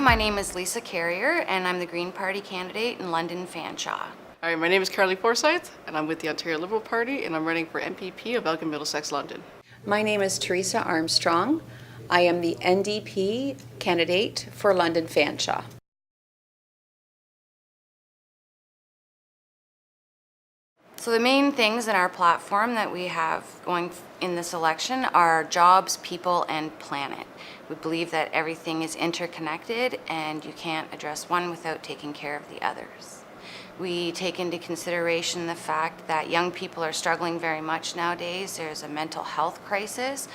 my name is Lisa Carrier, and I'm the Green Party candidate in London Fanshawe. Hi, my name is Carly Forsyth, and I'm with the Ontario Liberal Party, and I'm running for MPP of Elgin Middlesex London. My name is Teresa Armstrong. I am the NDP candidate for London Fanshawe. So the main things in our platform that we have going in this election are jobs, people, and planet. We believe that everything is interconnected and you can't address one without taking care of the others. We take into consideration the fact that young people are struggling very much nowadays. There's a mental health crisis.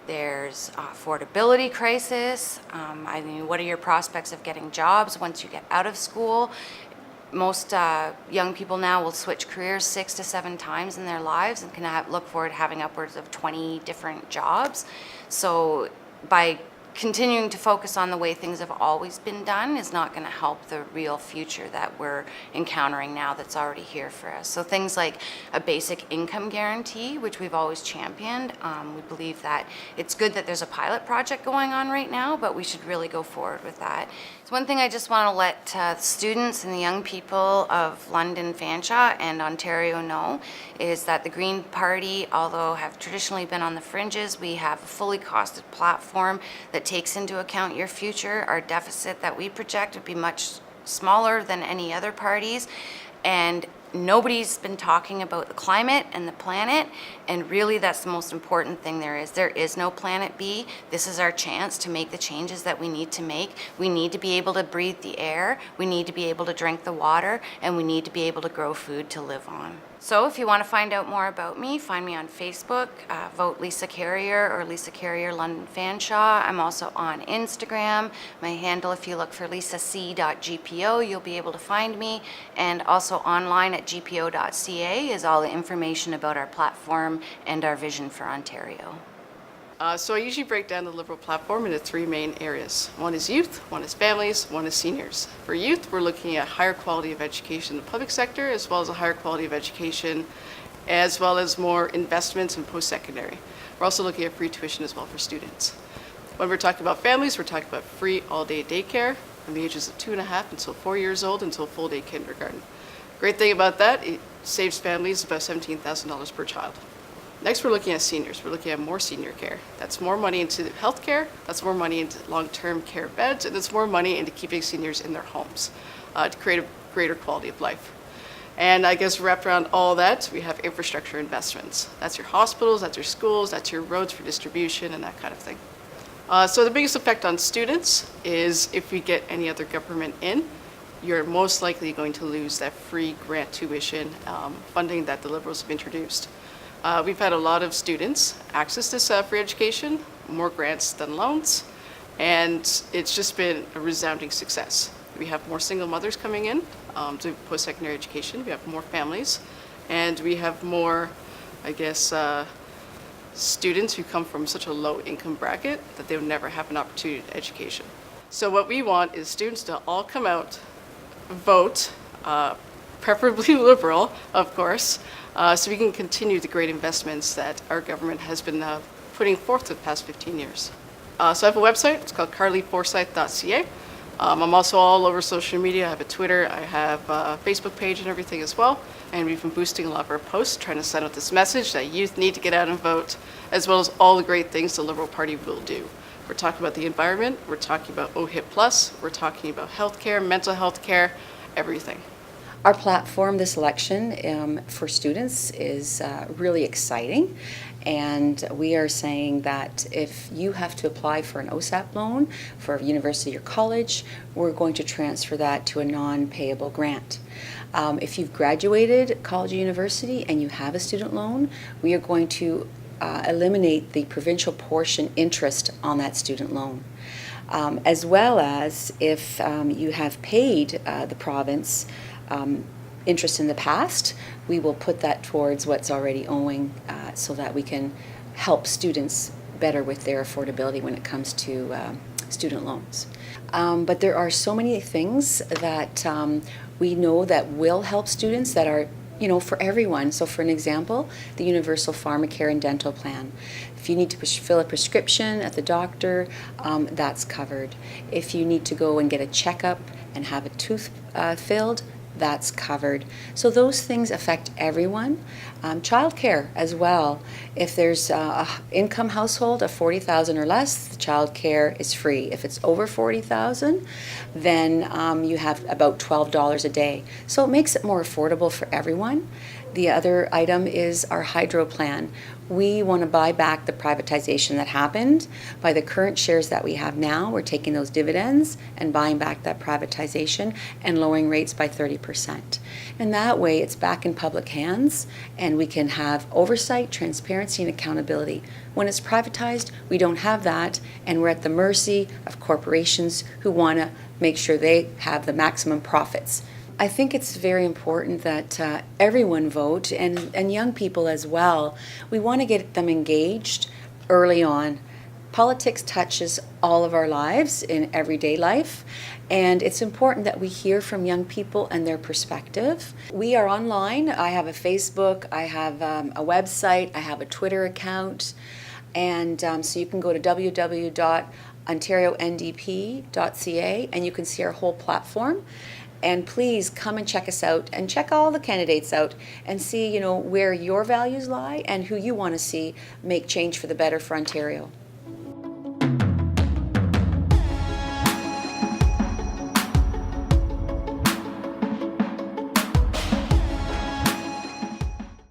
There's affordability crisis. What are your prospects of getting jobs once you get out of school? Most young people now will switch careers 6 to 7 times in their lives and can look forward to having upwards of 20 different jobs. So by continuing to focus on the way things have always been done is not going to help the real future that we're encountering now that's already here for us. So things like a basic income guarantee, which we've always championed. We believe that it's good that there's a pilot project going on right now, but we should really go forward with that. So one thing I just want to let students and the young people of London Fanshawe and Ontario know is that the Green Party, although have traditionally been on the fringes, we have a fully costed platform that takes into account your future. Our deficit that we project would be much smaller than any other parties, and nobody's been talking about the climate and the planet, and really that's the most important thing there is. There is no planet B. This is our chance to make the changes that we need to make. We need to be able to breathe the air, we need to be able to drink the water, and we need to be able to grow food to live on. So if you want to find out more about me, find me on Facebook, vote Lisa Carrier or Lisa Carrier London Fanshawe. I'm also on Instagram. My handle, if you look for lisac.gpo, you'll be able to find me. And also online at gpo.ca is all the information about our platform and our vision for Ontario. So I usually break down the Liberal platform into 3 main areas. One is youth, one is families, one is seniors. For youth, we're looking at higher quality of education in the public sector, as well as a higher quality of education, as well as more investments in post-secondary. We're also looking at free tuition as well for students. When we're talking about families, we're talking about free all-day daycare from the ages of 2.5 until 4 years old until full-day kindergarten. Great thing about that, it saves families about $17,000 per child. Next, we're looking at seniors. We're looking at more senior care. That's more money into healthcare, that's more money into long-term care beds, and that's more money into keeping seniors in their homes to create a greater quality of life. And I guess wrapped around all that, we have infrastructure investments. That's your hospitals, that's your schools, that's your roads for distribution, and that kind of thing. So the biggest effect on students is if we get any other government in, you're most likely going to lose that free grant tuition funding that the Liberals have introduced. We've had a lot of students access this free education, more grants than loans, and it's just been a resounding success. We have more single mothers coming in to post-secondary education, we have more families, and we have more, I guess, students who come from such a low income bracket that they would never have an opportunity to education. So what we want is students to all come out, vote, preferably Liberal, of course, so we can continue the great investments that our government has been putting forth the past 15 years. So I have a website, it's called carlyforsyth.ca. I'm also all over social media. I have a Twitter, I have a Facebook page and everything as well. And we've been boosting a lot of our posts, trying to send out this message that youth need to get out and vote, as well as all the great things the Liberal Party will do. We're talking about the environment, we're talking about OHIP+, we're talking about healthcare, mental health care, everything. Our platform this election for students is really exciting, and we are saying that if you have to apply for an OSAP loan for a university or college, we're going to transfer that to a non-payable grant. If you've graduated college or university and you have a student loan, we are going to eliminate the provincial portion interest on that student loan. As well as if you have paid the province interest in the past, we will put that towards what's already owing so that we can help students better with their affordability when it comes to student loans. But there are so many things that we know that will help students that are for everyone. So for an example, the Universal Pharmacare and Dental Plan. If you need to fill a prescription at the doctor, that's covered. If you need to go and get a checkup and have a tooth filled, that's covered. So those things affect everyone. Childcare as well. If there's a income household of 40,000 or less, childcare is free. If it's over 40,000, then you have about $12 a day. So it makes it more affordable for everyone. The other item is our hydro plan. We want to buy back the privatization that happened. By the current shares that we have now, we're taking those dividends and buying back that privatization and lowering rates by 30%. And that way it's back in public hands and we can have oversight, transparency, and accountability. When it's privatized, we don't have that, and we're at the mercy of corporations who want to make sure they have the maximum profits. I think it's very important that everyone vote, and young people as well. We want to get them engaged early on. Politics touches all of our lives in everyday life, and it's important that we hear from young people and their perspective. We are online. I have a Facebook, I have a website, I have a Twitter account, and so you can go to www.ontariondp.ca and you can see our whole platform. And please come and check us out and check all the candidates out and see, where your values lie and who you want to see make change for the better for Ontario.